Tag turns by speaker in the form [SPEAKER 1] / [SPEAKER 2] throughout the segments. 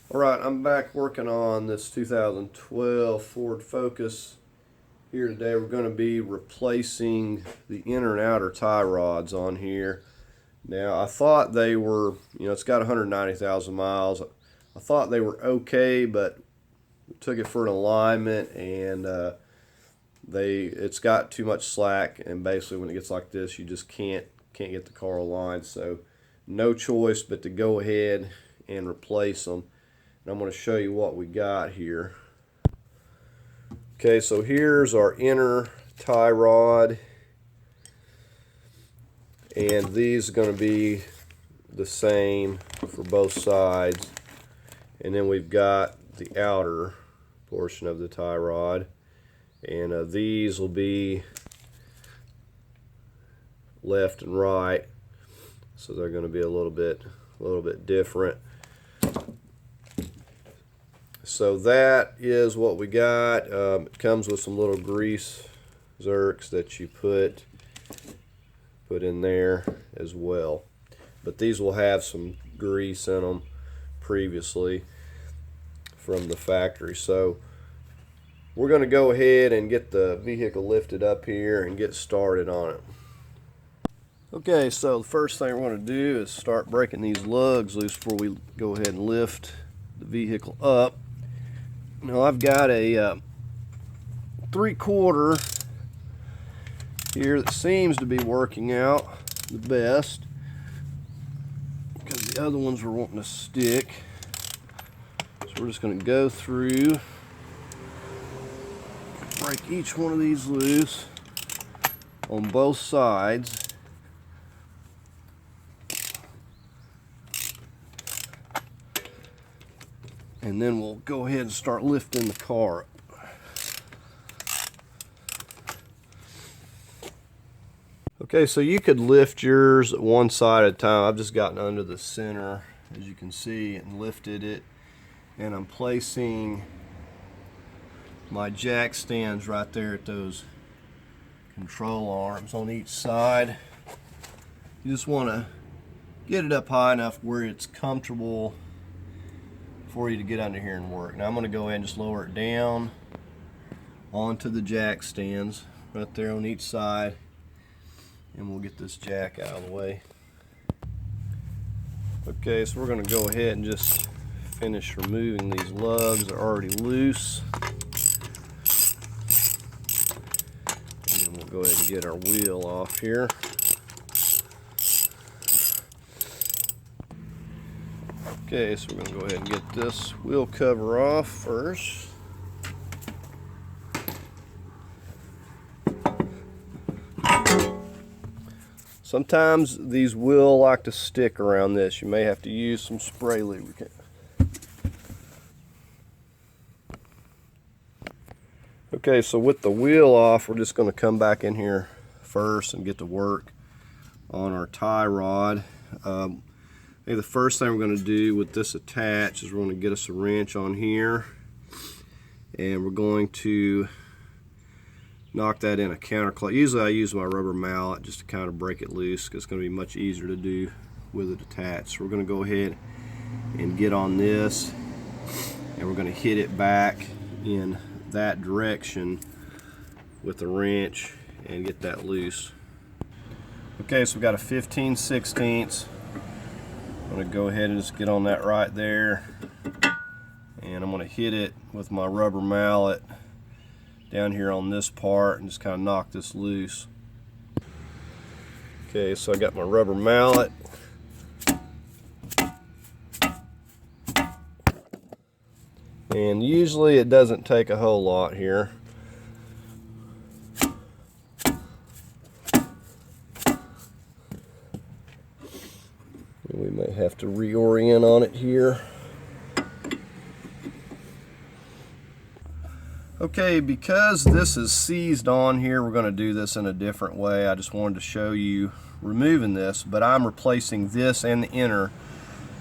[SPEAKER 1] Alright, I'm back working on this 2012 Ford Focus. Here today we're going to be replacing the inner and outer tie rods on here. Now I thought they were, it's got 190,000 miles. I thought they were okay, but we took it for an alignment and it's got too much slack, and basically when it gets like this you just can't get the car aligned, so no choice but to go ahead and replace them. I'm going to show you what we got here. Okay, so here's our inner tie rod, and these are going to be the same for both sides. And then we've got the outer portion of the tie rod, and these will be left and right, so they're going to be a little bit different. So that is what we got. It comes with some little grease zerks that you put in there as well. But these will have some grease in them previously from the factory. So we're going to go ahead and get the vehicle lifted up here and get started on it. Okay, so the first thing we're going to do is start breaking these lugs loose before we go ahead and lift the vehicle up. Now I've got a 3/4 here that seems to be working out the best, because the other ones were wanting to stick. So we're just going to go through, break each one of these loose on both sides. And then we'll go ahead and start lifting the car up. Okay, so you could lift yours one side at a time. I've just gotten under the center, as you can see, and lifted it. And I'm placing my jack stands right there at those control arms on each side. You just want to get it up high enough where it's comfortable for you to get under here and work. Now I'm going to go ahead and just lower it down onto the jack stands right there on each side, and we'll get this jack out of the way. Okay, so we're going to go ahead and just finish removing these lugs. They're already loose. And then we'll go ahead and get our wheel off here. Okay, so we're going to go ahead and get this wheel cover off first. Sometimes these will like to stick around this. You may have to use some spray lubricant. Okay, so with the wheel off, we're just going to come back in here first and get to work on our tie rod. The first thing we're going to do with this attached is we're going to get us a wrench on here, and we're going to knock that in a counterclock. Usually I use my rubber mallet just to kind of break it loose, because it's going to be much easier to do with it attached. So we're going to go ahead and get on this, and we're going to hit it back in that direction with the wrench and get that loose. Okay, so we've got a 15/16. I'm going to go ahead and just get on that right there, and I'm going to hit it with my rubber mallet down here on this part and just kind of knock this loose. Okay, so I got my rubber mallet. And usually it doesn't take a whole lot here. We may have to reorient on it here. Okay, because this is seized on here, we're going to do this in a different way. I just wanted to show you removing this, but I'm replacing this and the inner,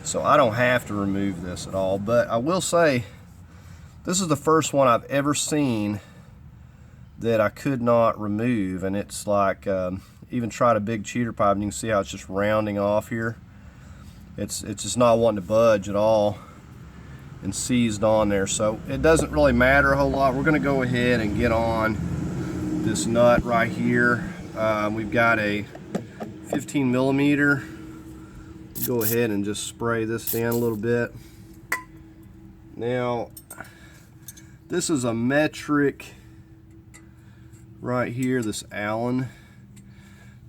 [SPEAKER 1] so I don't have to remove this at all. But I will say, this is the first one I've ever seen that I could not remove, and it's like, even tried a big cheater pipe, and you can see how it's just rounding off here. It's just not wanting to budge at all. and seized on there. So it doesn't really matter a whole lot. We're going to go ahead and get on this nut right here. We've got a 15 millimeter. Go ahead and just spray this down a little bit. Now, this is a metric right here, this Allen,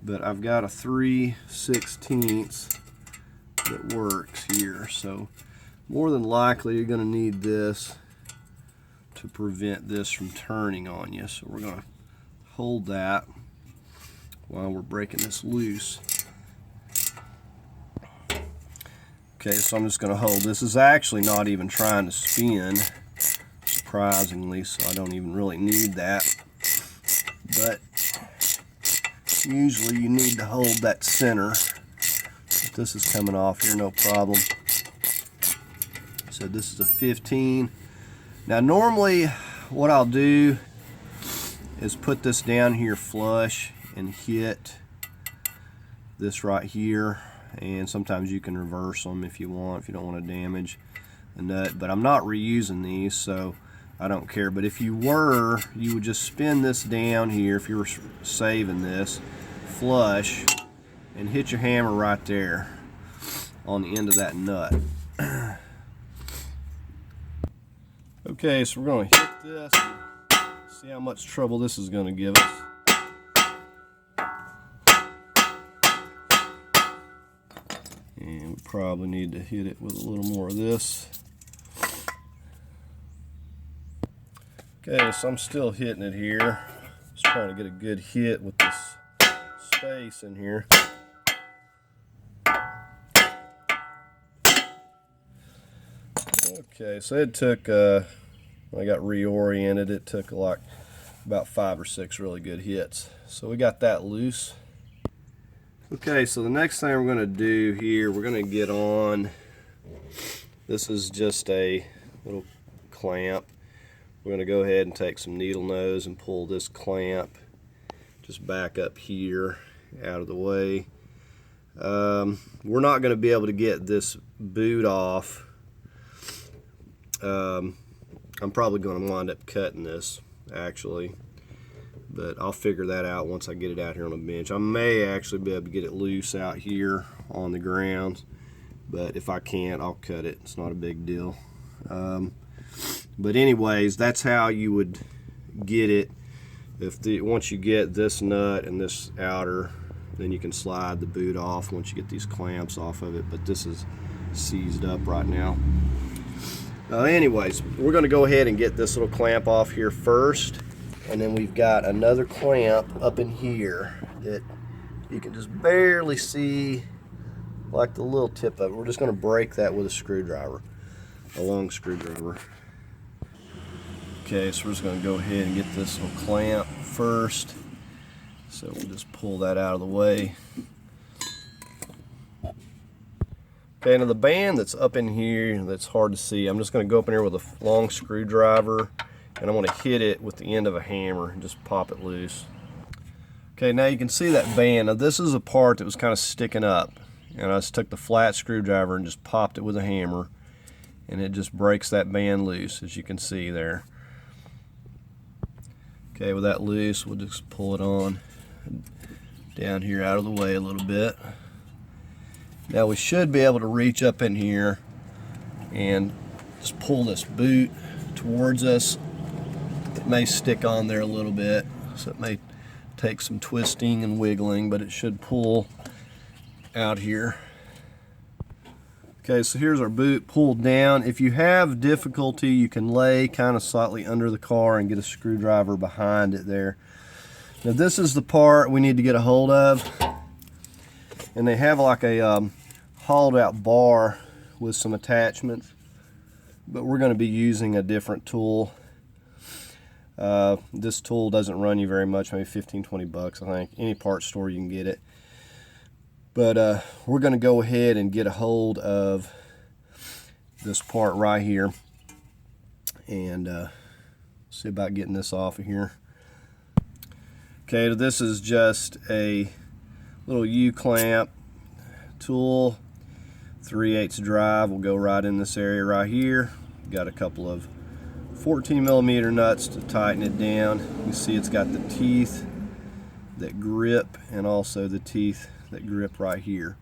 [SPEAKER 1] but I've got a 3/16 that works here. So more than likely you're going to need this to prevent this from turning on you. So we're going to hold that while we're breaking this loose. Okay, so I'm just going to hold. This is actually not even trying to spin, surprisingly, so I don't even really need that. But usually you need to hold that center. But this is coming off here, no problem. So this is a 15. Now normally what I'll do is put this down here flush and hit this right here, and sometimes you can reverse them if you want, if you don't want to damage the nut, but I'm not reusing these, so I don't care. But if you were, you would just spin this down here, if you were saving this, flush, and hit your hammer right there on the end of that nut. Okay, so we're going to hit this and see how much trouble this is going to give us. And we probably need to hit it with a little more of this. Okay, so I'm still hitting it here. Just trying to get a good hit with this space in here. Okay, so it took, I got reoriented, it took like about 5 or 6 really good hits. So we got that loose. Okay, so the next thing we're going to do here, we're going to get on, this is just a little clamp. We're going to go ahead and take some needle nose and pull this clamp just back up here out of the way. We're not going to be able to get this boot off. I'm probably going to wind up cutting this actually, but I'll figure that out once I get it out here on the bench. I may actually be able to get it loose out here on the ground, but if I can't, I'll cut it. It's not a big deal. But anyways, that's how you would get it. Once you get this nut and this outer, then you can slide the boot off once you get these clamps off of it, but this is seized up right now. Anyways, we're going to go ahead and get this little clamp off here first, and then we've got another clamp up in here that you can just barely see, like the little tip of it. We're just going to break that with a screwdriver, a long screwdriver. Okay, so we're just going to go ahead and get this little clamp first. So we'll just pull that out of the way. Okay, now the band that's up in here that's hard to see, I'm just going to go up in here with a long screwdriver, and I'm going to hit it with the end of a hammer and just pop it loose. Okay, now you can see that band. Now this is a part that was kind of sticking up, and I just took the flat screwdriver and just popped it with a hammer, and it just breaks that band loose, as you can see there. Okay, with that loose, we'll just pull it on down here out of the way a little bit. Now we should be able to reach up in here and just pull this boot towards us. It may stick on there a little bit, so it may take some twisting and wiggling, but it should pull out here. Okay, so here's our boot pulled down. If you have difficulty, you can lay kind of slightly under the car and get a screwdriver behind it there. Now this is the part we need to get a hold of, and they have like a hauled out bar with some attachments, but we're going to be using a different tool. This tool doesn't run you very much, maybe 15-20 bucks, I think. Any part store you can get it. But we're going to go ahead and get a hold of this part right here and see about getting this off of here. Okay, this is just a little U-clamp tool, 3/8 drive will go right in this area right here. got a couple of 14mm nuts to tighten it down. You see it's got the teeth that grip and also the teeth that grip right here.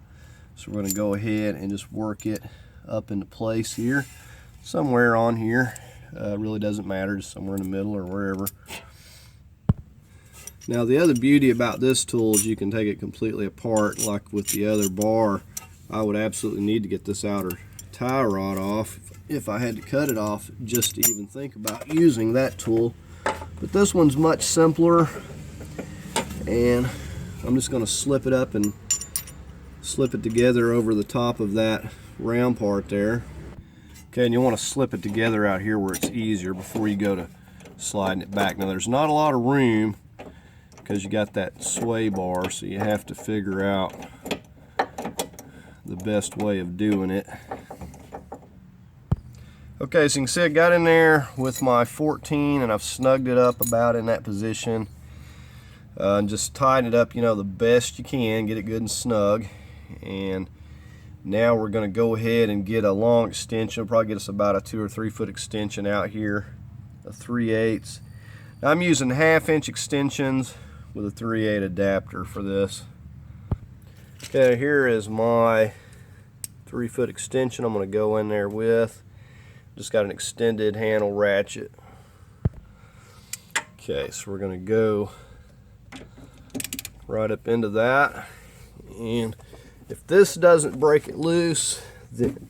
[SPEAKER 1] So we're going to go ahead and just work it up into place here, somewhere on here. Really doesn't matter, just somewhere in the middle or wherever. Now the other beauty about this tool is you can take it completely apart. Like with the other bar, I would absolutely need to get this outer tie rod off if I had to cut it off just to even think about using that tool. But this one's much simpler, and I'm just going to slip it up and slip it together over the top of that round part there. Okay, and you want to slip it together out here where it's easier before you go to sliding it back. Now there's not a lot of room because you got that sway bar, so you have to figure out the best way of doing it. Okay, so you can see I got in there with my 14 and I've snugged it up about in that position. And just tighten it up, you know, the best you can, get it good and snug. And now we're going to go ahead and get a long extension. It'll probably get us about a 2 or 3 foot extension out here, a 3/8. Now I'm using 1/2 inch extensions with a 3/8 adapter for this. Okay, here is my 3 foot extension I'm going to go in there with. Just got an extended handle ratchet. Okay, so we're going to go right up into that, and if this doesn't break it loose, then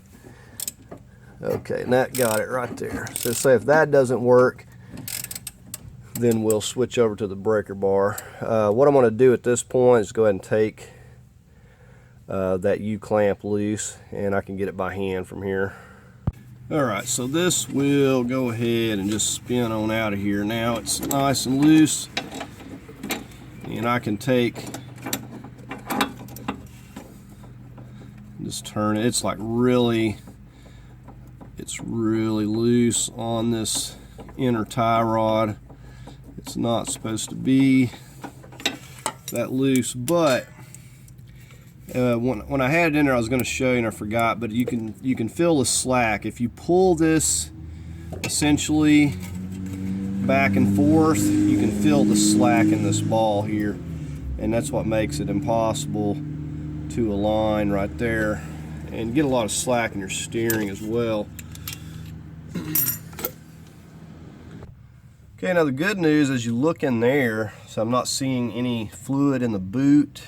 [SPEAKER 1] okay, and that got it right there. So say if that doesn't work, then we'll switch over to the breaker bar. What I'm going to do at this point is go ahead and take that U-clamp loose, and I can get it by hand from here. Alright, so this will go ahead and just spin on out of here. Now it's nice and loose, and I can take, just turn it. It's like really, it's really loose on this inner tie rod. It's not supposed to be that loose, but when I had it in there, I was going to show you and I forgot, but you can feel the slack. If you pull this essentially back and forth, you can feel the slack in this ball here, and that's what makes it impossible to align right there, and get a lot of slack in your steering as well. Okay, now the good news is you look in there, so I'm not seeing any fluid in the boot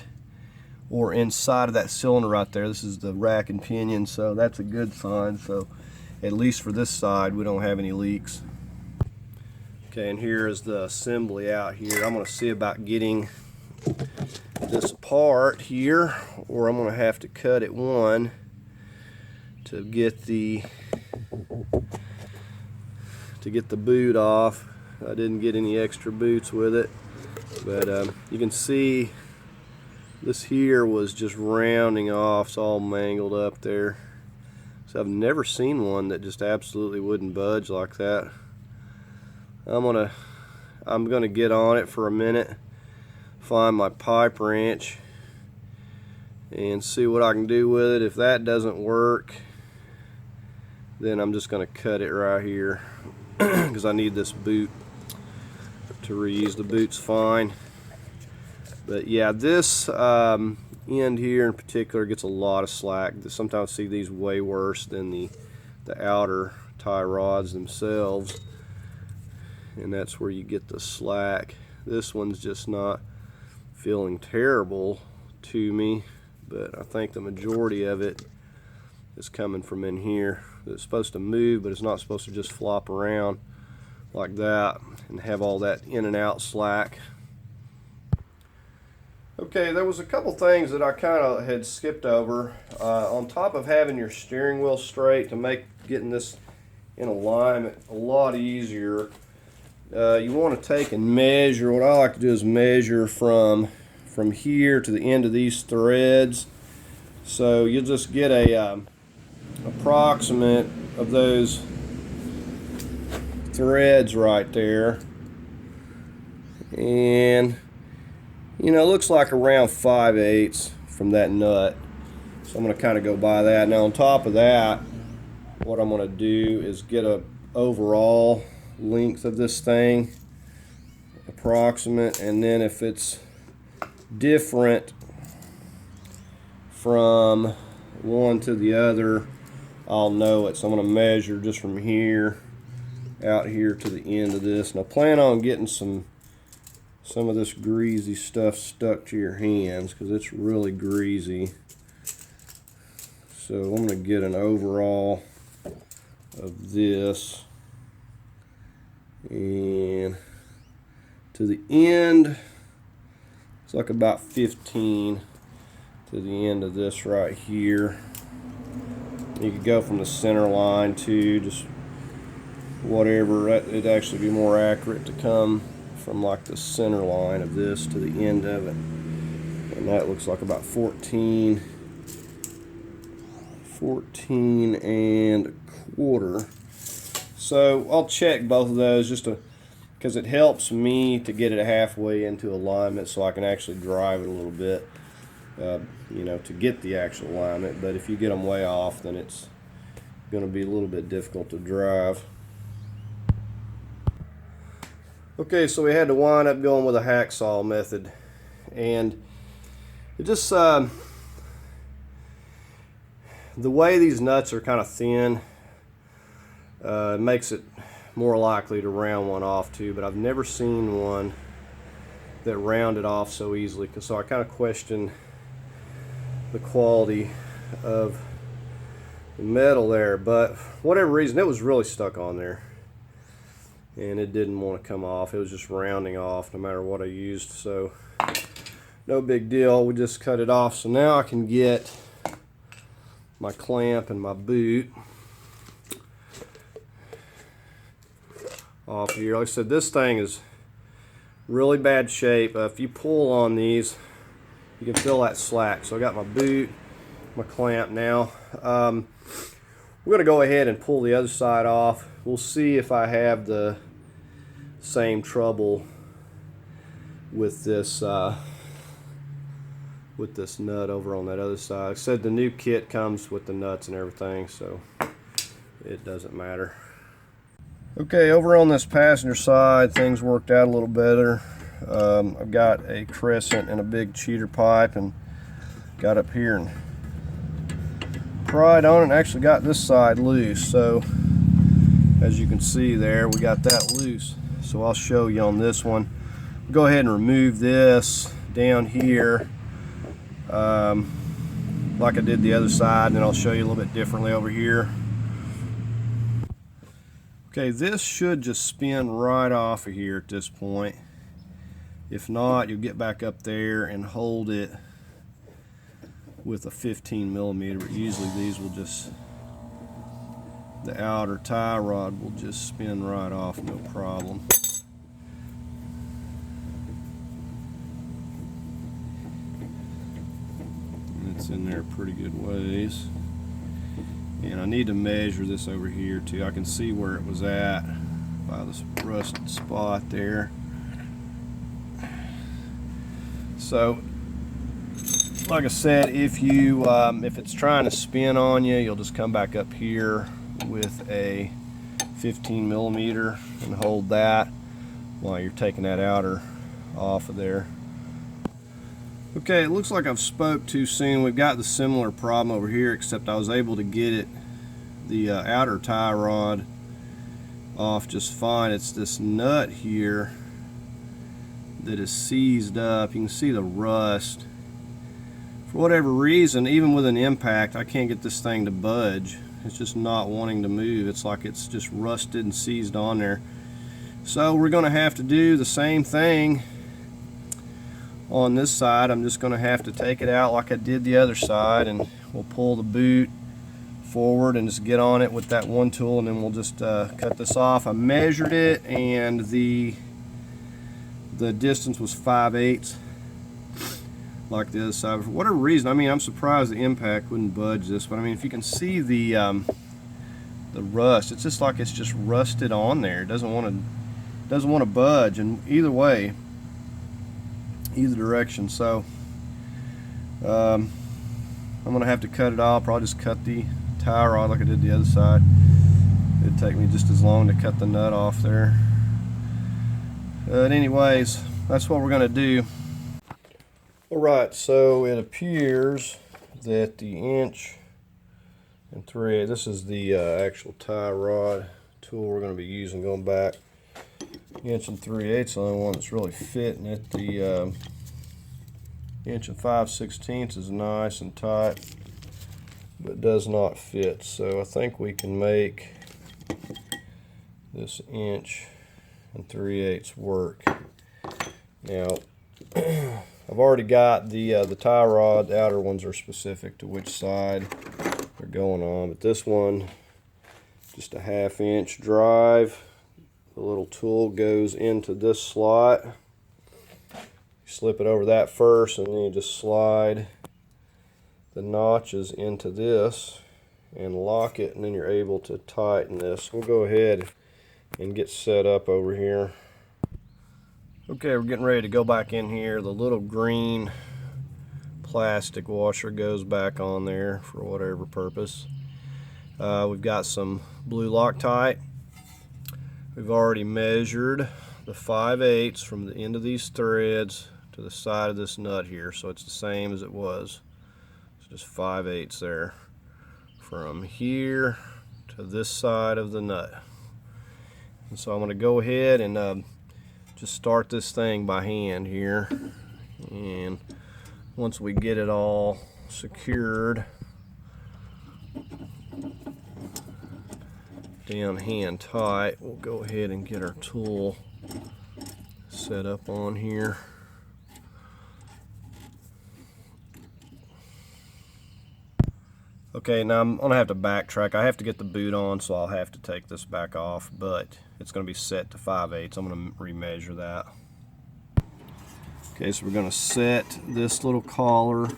[SPEAKER 1] or inside of that cylinder right there. This is the rack and pinion, so that's a good sign. So at least for this side, we don't have any leaks. Okay, and here is the assembly out here. I'm going to see about getting this apart here, or I'm going to have to cut it one to get the boot off. I didn't get any extra boots with it, but you can see this here was just rounding off. It's all mangled up there. So I've never seen one that just absolutely wouldn't budge like that. I'm gonna get on it for a minute, find my pipe wrench, and see what I can do with it. If that doesn't work, then I'm just gonna cut it right here because I need this boot to reuse. The boot's fine, but yeah, this end here in particular gets a lot of slack. Sometimes I see these way worse than the outer tie rods themselves, and that's where you get the slack. This one's just not feeling terrible to me, but I think the majority of it is coming from in here. It's supposed to move, but it's not supposed to just flop around like that and have all that in and out slack. Okay, there was a couple things that I kind of had skipped over. On top of having your steering wheel straight to make getting this in alignment a lot easier, you want to take and measure. What I like to do is measure from here to the end of these threads. So you'll just get a approximate of those threads right there, and you know, it looks like around 5/8 from that nut. So I'm going to kind of go by that. Now on top of that, what I'm going to do is get a overall length of this thing, approximate, and then if it's different from one to the other, I'll know it. So I'm going to measure just from here out here to the end of this, and I plan on getting some of this greasy stuff stuck to your hands because it's really greasy. So I'm going to get an overall of this, and to the end it's like about 15 to the end of this right here. You could go from the center line to just whatever. It'd actually be more accurate to come from like the center line of this to the end of it, and that looks like about 14 and a quarter. So I'll check both of those just because it helps me to get it halfway into alignment so I can actually drive it a little bit, you know, to get the actual alignment. But if you get them way off, then it's going to be a little bit difficult to drive. Okay, so we had to wind up going with a hacksaw method, and it just the way these nuts are kind of thin, it makes it more likely to round one off too, but I've never seen one that rounded off so easily, so I kind of question the quality of the metal there. But for whatever reason, it was really stuck on there, and it didn't want to come off. It was just rounding off no matter what I used, so no big deal. We just cut it off. So now I can get my clamp and my boot off here. Like I said, this thing is really bad shape. If you pull on these, you can feel that slack. So I got my boot, my clamp now. We're going to go ahead and pull the other side off. We'll see if I have the same trouble with this nut over on that other side. I said the new kit comes with the nuts and everything, so it doesn't matter. Okay, over on this passenger side, things worked out a little better. I've got a crescent and a big cheater pipe, and got up here and pried on it and actually got this side loose. So as you can see there, we got that loose. So I'll show you on this one. Go ahead and remove this down here, like I did the other side, and then I'll show you a little bit differently over here. Okay, this should just spin right off of here at this point. If not, you'll get back up there and hold it with a 15mm, but usually these will just, the outer tie rod will just spin right off, no problem. It's in there a pretty good ways. And I need to measure this over here too. I can see where it was at by this rusted spot there. So like I said, if you if it's trying to spin on you, you'll just come back up here with a 15mm and hold that while you're taking that outer off of there. Okay, it looks like I've spoke too soon. We've got the similar problem over here, except I was able to get the outer tie rod off just fine. It's this nut here that is seized up. You can see the rust. For whatever reason, even with an impact, I can't get this thing to budge. It's just not wanting to move. It's like it's just rusted and seized on there. So we're going to have to do the same thing on this side. I'm just going to have to take it out like I did the other side, and we'll pull the boot forward and just get on it with that one tool, and then we'll just cut this off. I measured it, and the distance was 5/8 like the other side. For whatever reason, I mean, I'm surprised the impact wouldn't budge this, but I mean, if you can see the rust, it's just like it's just rusted on there. It doesn't want to budge, and either way, either direction. So I'm gonna have to cut it off. Probably just cut the tie rod like I did the other side. It'd take me just as long to cut the nut off there. But anyways, that's what we're going to do. Alright, so it appears that the 1 3/8, this is the actual tie rod tool we're going to be using going back. 1 3/8 is the only one that's really fitting it. The 1 5/16 is nice and tight, but does not fit. So I think we can make this 1 3/8 work. Now, I've already got the tie rod. The outer ones are specific to which side they're going on, but this one, just a 1/2 inch drive. The little tool goes into this slot. You slip it over that first, and then you just slide the notches into this and lock it, and then you're able to tighten this. We'll go ahead and get set up over here. Okay, we're getting ready to go back in here. The little green plastic washer goes back on there for whatever purpose. We've got some blue Loctite. We've already measured the 5/8 from the end of these threads to the side of this nut here, so it's the same as it was. It's just 5/8 there from here to this side of the nut. And so I'm going to go ahead and just start this thing by hand here, and once we get it all secured down hand tight, we'll go ahead and get our tool set up on here. Okay, now I'm going to have to backtrack. I have to get the boot on, so I'll have to take this back off, but it's going to be set to 5/8. I'm going to remeasure that. Okay, so we're going to set this little collar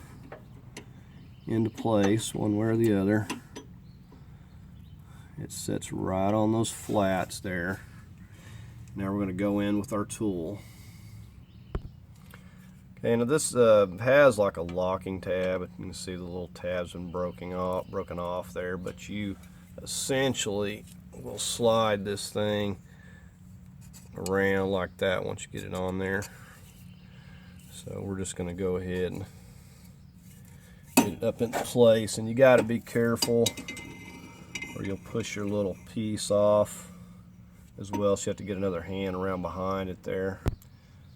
[SPEAKER 1] into place one way or the other. It sits right on those flats there. Now we're going to go in with our tool. Okay, now this has like a locking tab. You can see the little tab's been broken off there, but you essentially will slide this thing around like that once you get it on there. So we're just going to go ahead and get it up into place, and you got to be careful or you'll push your little piece off as well, so you have to get another hand around behind it there.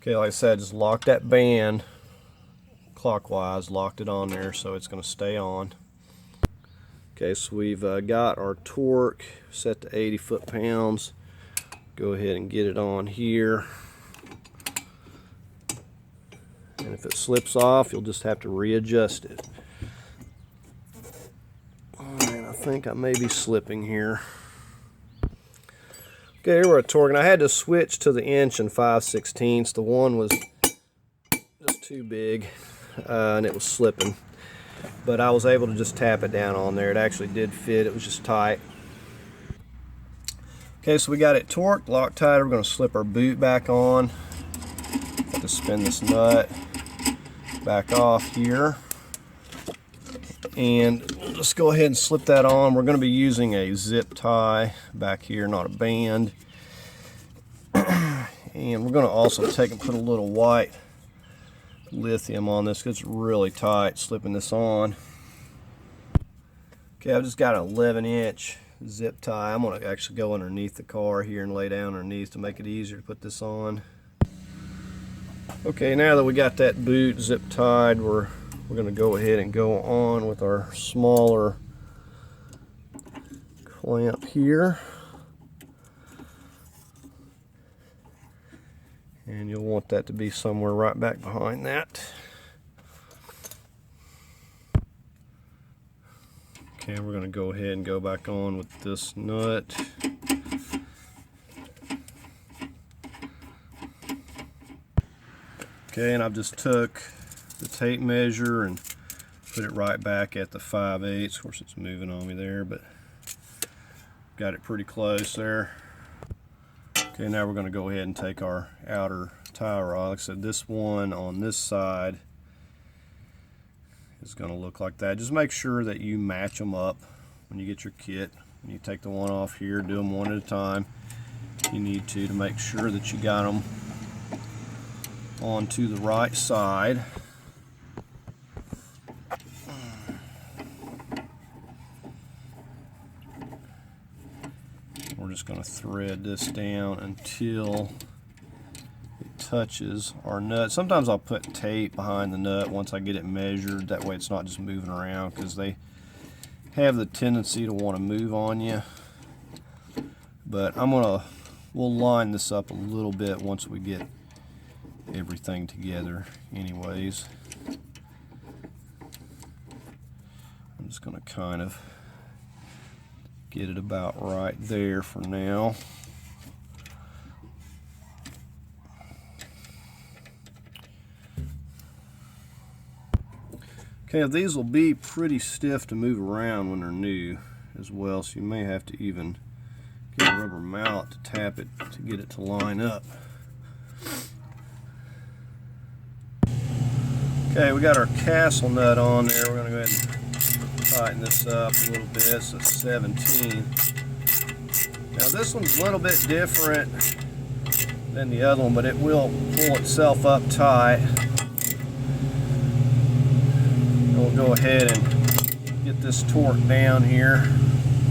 [SPEAKER 1] Okay, like I said, just lock that band clockwise, locked it on there so it's going to stay on. Okay, so we've got our torque set to 80 foot-pounds. Go ahead and get it on here. And if it slips off, you'll just have to readjust it. And I think I may be slipping here. Okay, here we're at torque, and I had to switch to the 1 5/16. The one was just too big, and it was slipping. But I was able to just tap it down on there. It actually did fit. It was just tight. Okay, so we got it torqued, Loctite. We're going to slip our boot back on. Have to spin this nut back off here. And we'll just go ahead and slip that on. We're going to be using a zip tie back here, not a band. And we're going to also take and put a little white lithium on this because it's really tight slipping this on. Okay, I've just got an 11-inch zip tie. I'm going to actually go underneath the car here and lay down underneath to make it easier to put this on. Okay, now that we got that boot zip tied, we're going to go ahead and go on with our smaller clamp here. And you'll want that to be somewhere right back behind that. Okay, we're going to go ahead and go back on with this nut. Okay, and I've just took the tape measure and put it right back at the 5/8. Of course, it's moving on me there, but got it pretty close there. Okay, now we're going to go ahead and take our outer tie rod. Like I said, this one on this side is going to look like that. Just make sure that you match them up when you get your kit. You take the one off here, do them one at a time. You need to make sure that you got them onto the right side. We're just going to thread this down until it touches our nut. Sometimes I'll put tape behind the nut once I get it measured. That way it's not just moving around, because they have the tendency to want to move on you. But we'll line this up a little bit once we get everything together anyways. I'm just going to kind of get it about right there for now. Okay, these will be pretty stiff to move around when they're new as well, so you may have to even get a rubber mallet to tap it to get it to line up. Okay, we got our castle nut on there. We're going to go ahead and tighten this up a little bit. So 17. Now this one's a little bit different than the other one, but it will pull itself up tight. And we'll go ahead and get this torque down here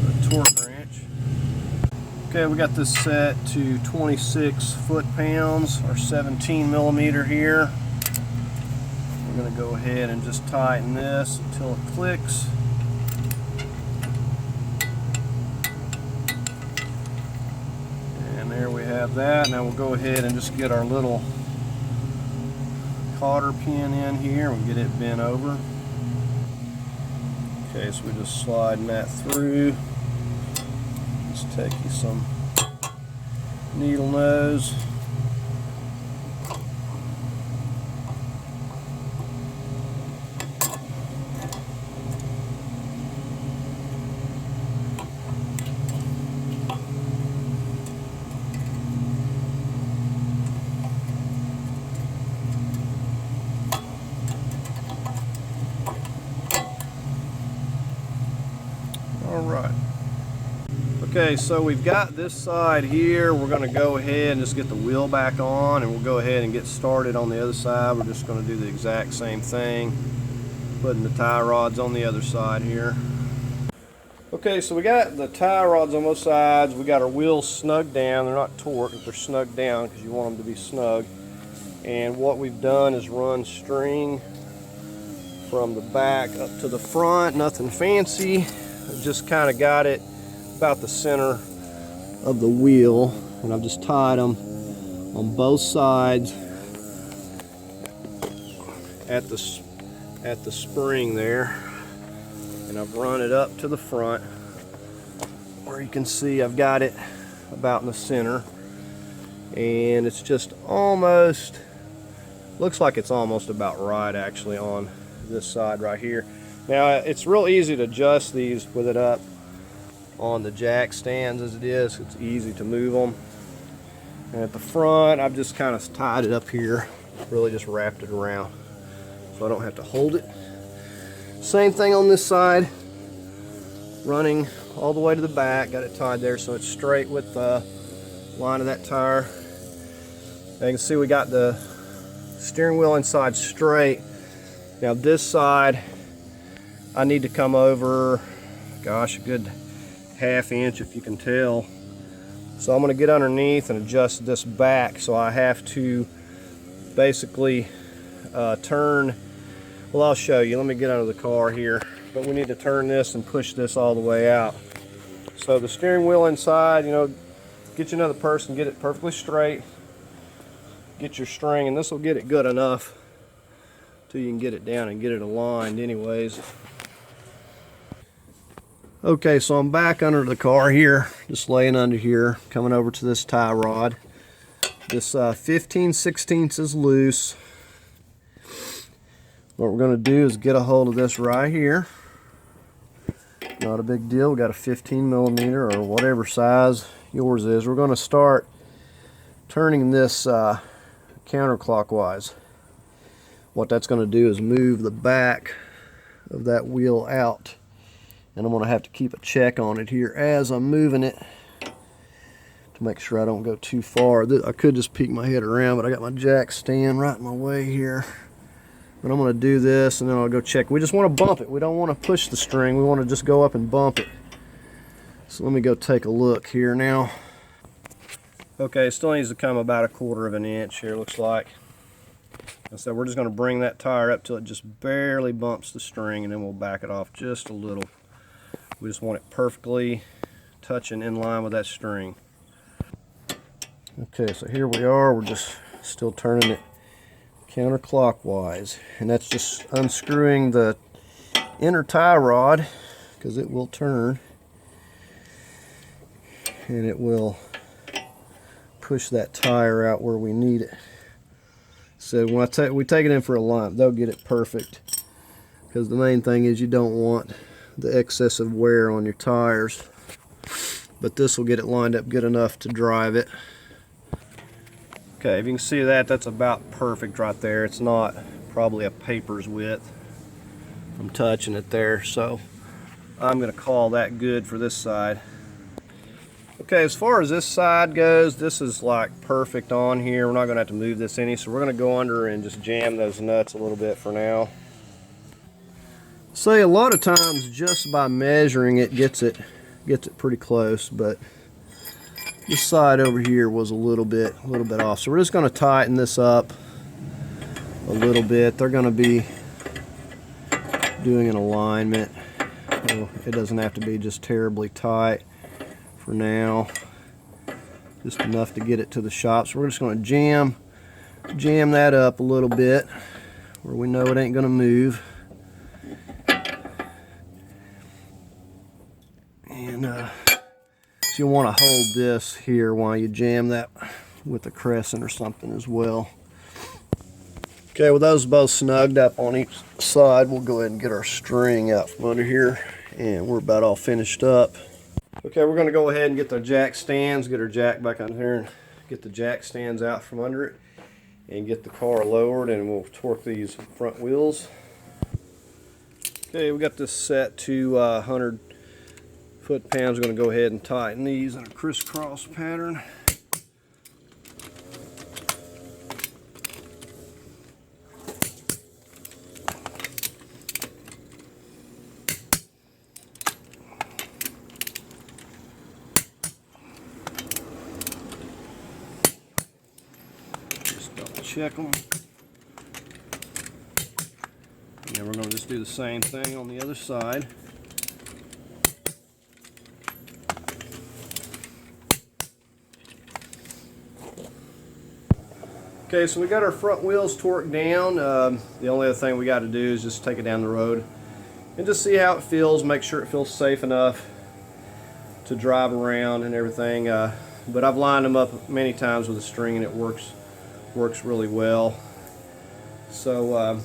[SPEAKER 1] with a torque wrench. Okay, we got this set to 26 foot-pounds, or 17 millimeter here. We're going to go ahead and just tighten this until it clicks. And there we have that. Now we'll go ahead and just get our little cotter pin in here and get it bent over. Okay, so we're just sliding that through. Just take you some needle nose. Alright. Okay, so we've got this side here. We're going to go ahead and just get the wheel back on, and we'll go ahead and get started on the other side. We're just going to do the exact same thing, putting the tie rods on the other side here. Okay, so we got the tie rods on both sides. We got our wheels snug down. They're not torqued, but they're snug down because you want them to be snug. And what we've done is run string from the back up to the front. Nothing fancy. Just kind of got it about the center of the wheel, and I've just tied them on both sides at the spring there, and I've run it up to the front where you can see I've got it about in the center, and it's just almost, looks like it's almost about right actually on this side right here. Now it's real easy to adjust these with it up on the jack stands as it is. It's easy to move them. And at the front, I've just kind of tied it up here, really just wrapped it around so I don't have to hold it. Same thing on this side, running all the way to the back, got it tied there so it's straight with the line of that tire. Now you can see we got the steering wheel inside straight. Now this side, I need to come over, gosh, a good ½ inch if you can tell. So I'm going to get underneath and adjust this back, so I have to basically turn, well, I'll show you. Let me get under the car here, but we need to turn this and push this all the way out. So the steering wheel inside, you know, get you another person, get it perfectly straight, get your string, and this will get it good enough till you can get it down and get it aligned anyways. Okay, so I'm back under the car here, just laying under here, coming over to this tie rod. This 15/16 is loose. What we're going to do is get a hold of this right here. Not a big deal. We got a 15 millimeter or whatever size yours is. We're going to start turning this counterclockwise. What that's going to do is move the back of that wheel out And I'm going to have to keep a check on it here as I'm moving it to make sure I don't go too far. I could just peek my head around, but I got my jack stand right in my way here. But I'm going to do this and then I'll go check. We just want to bump it. We don't want to push the string. We want to just go up and bump it. So let me go take a look here now. Okay, still needs to come about 1/4 of an inch here, looks like. And so we're just going to bring that tire up till it just barely bumps the string, and then we'll back it off just a little. We just want it perfectly touching in line with that string. Okay, so here we are. We're just still turning it counterclockwise, and that's just unscrewing the inner tie rod, because it will turn and it will push that tire out where we need it. So when we take it in for a line, they'll get it perfect, because the main thing is you don't want the excessive wear on your tires, but this will get it lined up good enough to drive it. Okay, if you can see that, that's about perfect right there. It's not probably a paper's width from touching it there, so I'm going to call that good for this side. Okay, as far as this side goes, this is like perfect on here. We're not going to have to move this any, so we're going to go under and just jam those nuts a little bit for now. Say a lot of times just by measuring it gets it pretty close, but this side over here was a little bit off, so we're just going to tighten this up a little bit. They're going to be doing an alignment. So it doesn't have to be just terribly tight for now, just enough to get it to the shop. So we're just going to jam that up a little bit where we know it ain't going to move. And so you'll want to hold this here while you jam that with a crescent or something as well. Okay, with those both snugged up on each side, we'll go ahead and get our string out from under here, and we're about all finished up. Okay, we're going to go ahead and get the jack stands, get our jack back on here, and get the jack stands out from under it, and get the car lowered, and we'll torque these front wheels. Okay, we got this set to 100 foot-pounds. We're going to go ahead and tighten these in a crisscross pattern. Just double check them. And then we're going to just do the same thing on the other side. Okay, so we got our front wheels torqued down. The only other thing we got to do is just take it down the road and just see how it feels, make sure it feels safe enough to drive around and everything. But I've lined them up many times with a string and it works really well. So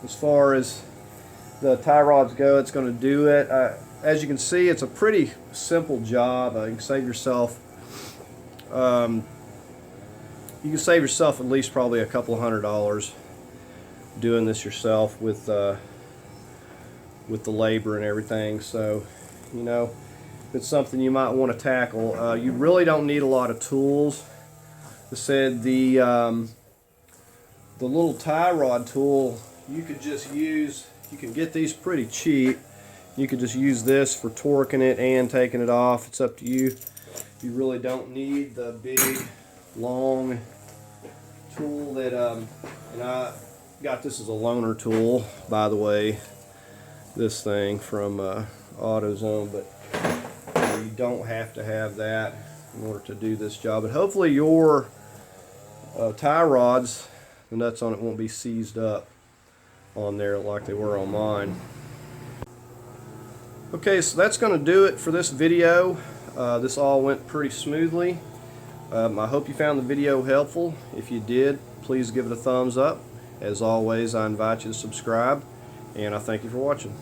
[SPEAKER 1] as far as the tie rods go, it's going to do it. As you can see, it's a pretty simple job. You can save yourself at least probably a couple $100 doing this yourself with the labor and everything. So, you know, it's something you might want to tackle. You really don't need a lot of tools. I said the little tie rod tool you could just use. You can get these pretty cheap. You could just use this for torquing it and taking it off. It's up to you. You really don't need the big, long tool that, and I got this as a loaner tool, by the way, this thing from AutoZone, but you don't have to have that in order to do this job. But hopefully your tie rods, the nuts on it won't be seized up on there like they were on mine. Okay, so that's going to do it for this video. This all went pretty smoothly. I hope you found the video helpful. If you did, please give it a thumbs up. As always, I invite you to subscribe, and I thank you for watching.